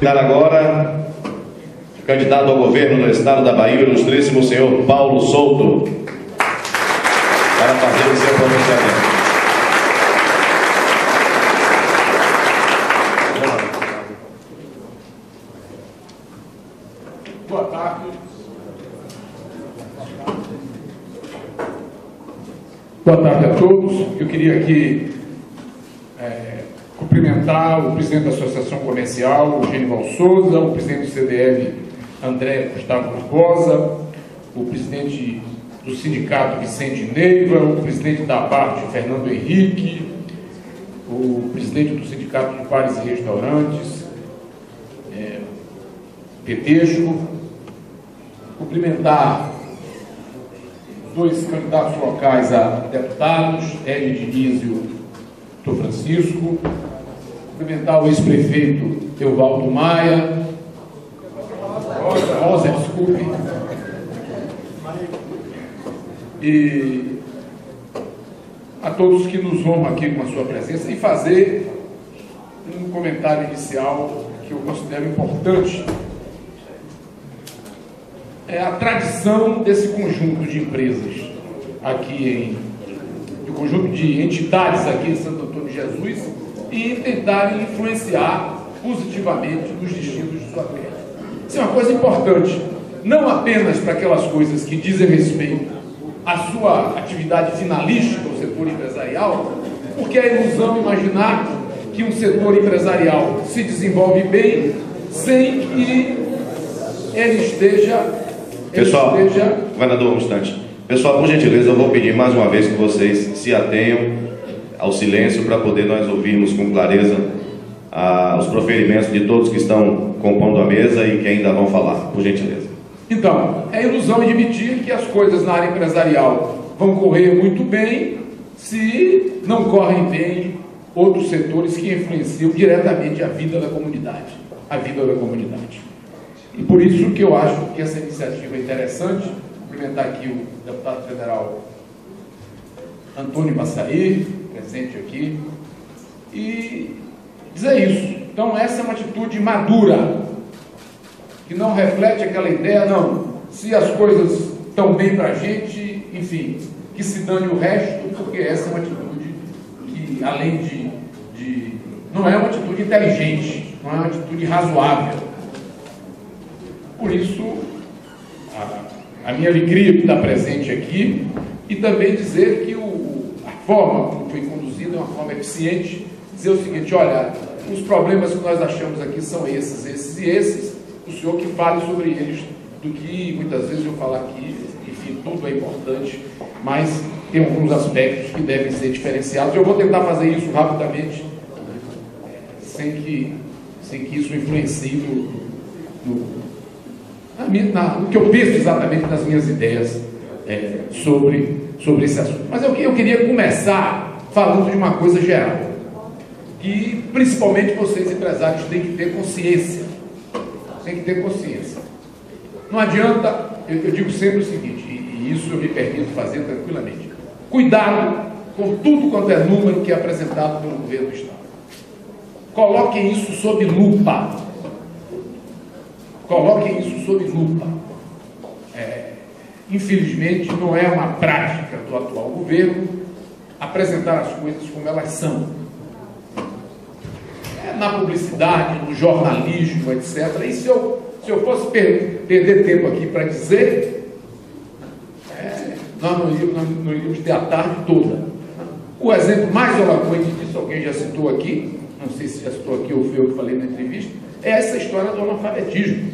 Agora, candidato ao governo do estado da Bahia, o ilustríssimo senhor Paulo Souto, para fazer o seu pronunciamento. Boa tarde. Boa tarde a todos. Eu queria aqui cumprimentar o presidente da Associação Comercial, o Genival Souza, o presidente do CDL, André Gustavo Barbosa, o presidente do Sindicato Vicente Neiva, o presidente da ABARTE, Fernando Henrique, o presidente do Sindicato de Bares e Restaurantes, Tedesco, cumprimentar dois candidatos locais a deputados, Hélio Diniz e o Dr. Francisco, cumprimentar o ex-prefeito Evaldo Maia, Rosa, desculpe, e a todos que nos honram aqui com a sua presença, e fazer um comentário inicial que eu considero importante. É a tradição desse conjunto de empresas aqui de conjunto de entidades aqui em Santo Antônio de Jesus e tentarem influenciar positivamente nos destinos de sua terra. Isso é uma coisa importante, não apenas para aquelas coisas que dizem respeito à sua atividade finalística, o setor empresarial, porque é ilusão imaginar que um setor empresarial se desenvolve bem sem que ele esteja... Pessoal, governador, um instante. Pessoal, por gentileza, eu vou pedir mais uma vez que vocês se atenham ao silêncio para poder nós ouvirmos com clareza os proferimentos de todos que estão compondo a mesa e que ainda vão falar, por gentileza. Então, é ilusão admitir que as coisas na área empresarial vão correr muito bem se não correm bem outros setores que influenciam diretamente a vida da comunidade. E por isso que eu acho que essa iniciativa é interessante. Cumprimentar aqui o deputado federal Antônio Massaí, presente aqui, e dizer isso. Então, essa é uma atitude madura, que não reflete aquela ideia, não, se as coisas estão bem para a gente, enfim, que se dane o resto, porque essa é uma atitude que, além de não é uma atitude inteligente, não é uma atitude razoável. Por isso, a minha alegria de estar presente aqui e também dizer que a forma como foi conduzida é uma forma eficiente. Dizer o seguinte: olha, os problemas que nós achamos aqui são esses e esses, o senhor que fale sobre eles, do que muitas vezes eu falar aqui. Enfim, tudo é importante, mas tem alguns aspectos que devem ser diferenciados. Eu vou tentar fazer isso rapidamente, sem que isso influencie no que eu penso exatamente nas minhas ideias sobre esse assunto. Mas eu queria começar falando de uma coisa geral, que principalmente vocês empresários têm que ter consciência. Não adianta, eu digo sempre o seguinte, e isso eu me permito fazer tranquilamente: cuidado com tudo quanto é número que é apresentado pelo governo do Estado. Coloquem isso sob lupa. Infelizmente, não é uma prática do atual governo apresentar as coisas como elas são. Na publicidade, no jornalismo, etc. E se eu fosse perder tempo aqui para dizer, nós não iríamos ter a tarde toda. O exemplo mais eloquente disso, alguém já citou aqui, não sei se já citou aqui ou foi eu que falei na entrevista, é essa história do analfabetismo.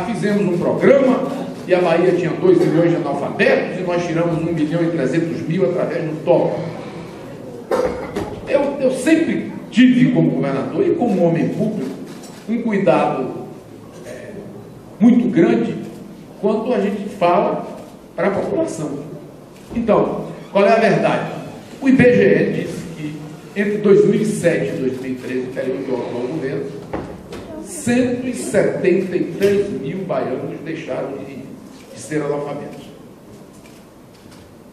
Fizemos um programa e a Bahia tinha 2 milhões de analfabetos e nós tiramos 1.300.000 através do TOP. Eu sempre tive, como governador e como homem público, um cuidado muito grande quando a gente fala para a população. Então, qual é a verdade? O IBGE disse que entre 2007 e 2013, período do atual governo, 173 mil baianos deixaram de ser analfabetos.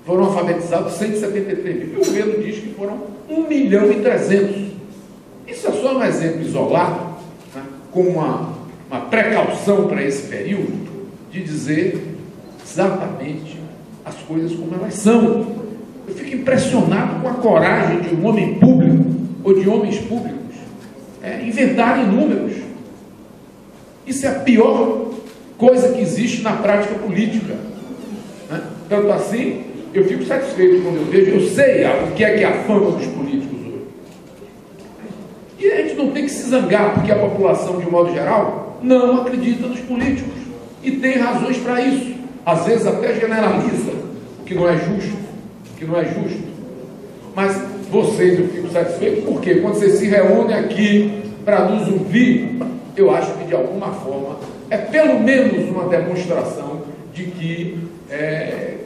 Foram alfabetizados 173 mil. E o governo diz que foram 1.300.000. Isso é só um exemplo isolado, né? como uma precaução para esse período, de dizer exatamente as coisas como elas são. Eu fico impressionado com a coragem de um homem público ou de homens públicos inventarem números. Isso é a pior coisa que existe na prática política, né? Tanto assim, eu fico satisfeito quando eu vejo, eu sei o que é a fama dos políticos hoje. E a gente não tem que se zangar, porque a população, de um modo geral, não acredita nos políticos. E tem razões para isso. Às vezes até generaliza, o que não é justo. Mas vocês, eu fico satisfeito, porque quando vocês se reúnem aqui para nos ouvir, eu acho que de alguma forma é pelo menos uma demonstração de que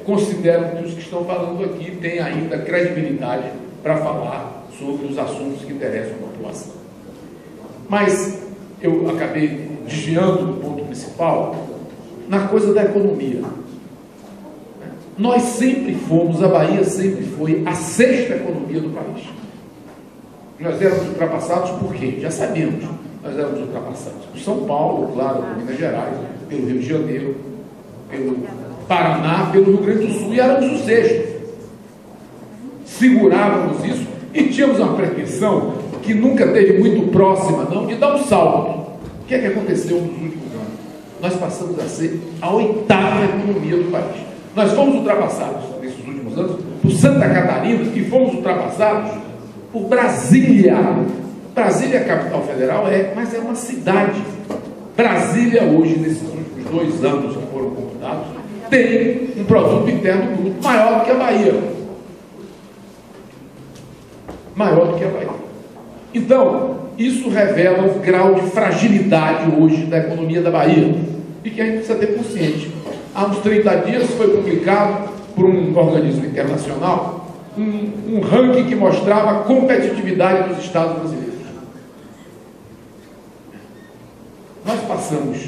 consideram que os que estão falando aqui têm ainda credibilidade para falar sobre os assuntos que interessam a população. Mas eu acabei desviando do ponto principal na coisa da economia. Nós sempre fomos, a Bahia sempre foi a sexta economia do país. Nós éramos ultrapassados por quê? Já sabíamos. Nós éramos ultrapassados por São Paulo, claro, por Minas Gerais, pelo Rio de Janeiro, pelo Paraná, pelo Rio Grande do Sul, e éramos o sexto. Segurávamos isso e tínhamos uma pretensão que nunca teve muito próxima, não, de dar um salto. O que é que aconteceu nos últimos anos? Nós passamos a ser a oitava economia do país. Nós fomos ultrapassados nesses últimos anos por Santa Catarina e fomos ultrapassados por Brasília. Brasília é a capital federal, mas é uma cidade. Brasília hoje, nesses últimos 2 anos que foram computados, tem um produto interno bruto maior do que a Bahia. Maior do que a Bahia. Então, isso revela o grau de fragilidade hoje da economia da Bahia e que a gente precisa ter consciente. Há uns 30 dias foi publicado por um organismo internacional um ranking que mostrava a competitividade dos estados brasileiros. Nós passamos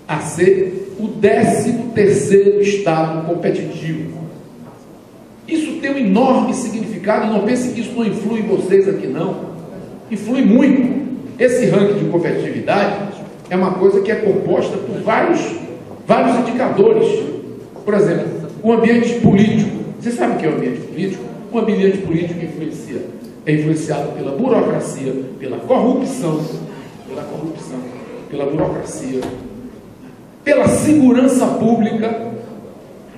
a ser o 13º estado competitivo. Isso tem um enorme significado, não pense que isso não influi em vocês aqui, não. Influi muito. Esse ranking de competitividade é uma coisa que é composta por vários indicadores. Por exemplo, o ambiente político. Você sabe o que é o ambiente político? O ambiente político é influenciado pela burocracia, pela corrupção, pela burocracia, pela segurança pública.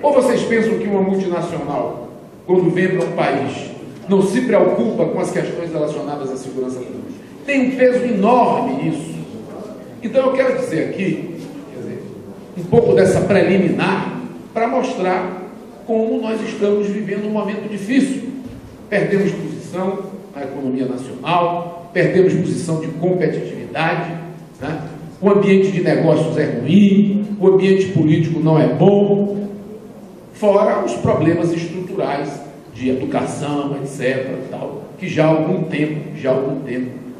Ou vocês pensam que uma multinacional, quando vem para um país, não se preocupa com as questões relacionadas à segurança pública? Tem um peso enorme isso. Então eu quero dizer aqui, um pouco dessa preliminar, para mostrar como nós estamos vivendo um momento difícil. Perdemos posição na economia nacional, perdemos posição de competitividade, né? O ambiente de negócios é ruim, o ambiente político não é bom, fora os problemas estruturais de educação, etc., tal, que já há algum tempo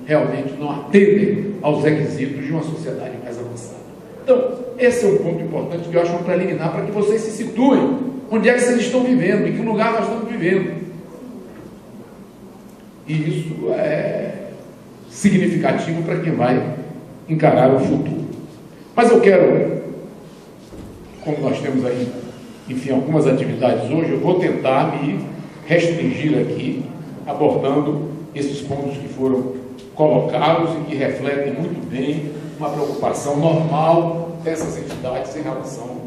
realmente não atendem aos requisitos de uma sociedade mais avançada. Então, esse é um ponto importante que eu acho um preliminar para que vocês se situem. Onde é que vocês estão vivendo? Em que lugar nós estamos vivendo? E isso é significativo para quem vai encarar o futuro. Mas eu quero, como nós temos aí, enfim, algumas atividades hoje, eu vou tentar me restringir aqui, abordando esses pontos que foram colocados e que refletem muito bem uma preocupação normal dessas entidades em relação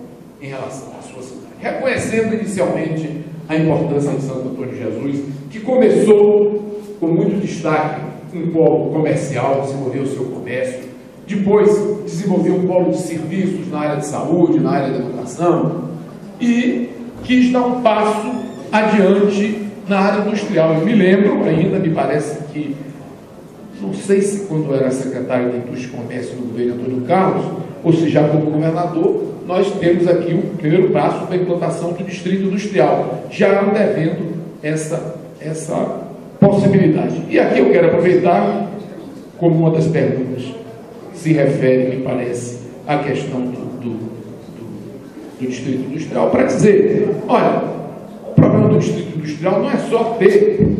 à sua cidade. Reconhecendo inicialmente a importância de Santo Antônio de Jesus, que começou com muito destaque um polo comercial, desenvolveu o seu comércio, depois desenvolveu um polo de serviços na área de saúde, na área da educação, e quis dar um passo adiante na área industrial. Eu me lembro ainda, me parece que, não sei se quando era secretário de Indústria e Comércio no governo Antônio Carlos, ou se já como governador, nós temos aqui o primeiro passo da implantação do Distrito Industrial, já antevendo essa possibilidade. E aqui eu quero aproveitar, como uma das perguntas se refere, me parece, à questão do Distrito Industrial, para dizer, olha, o problema do Distrito Industrial não é só ter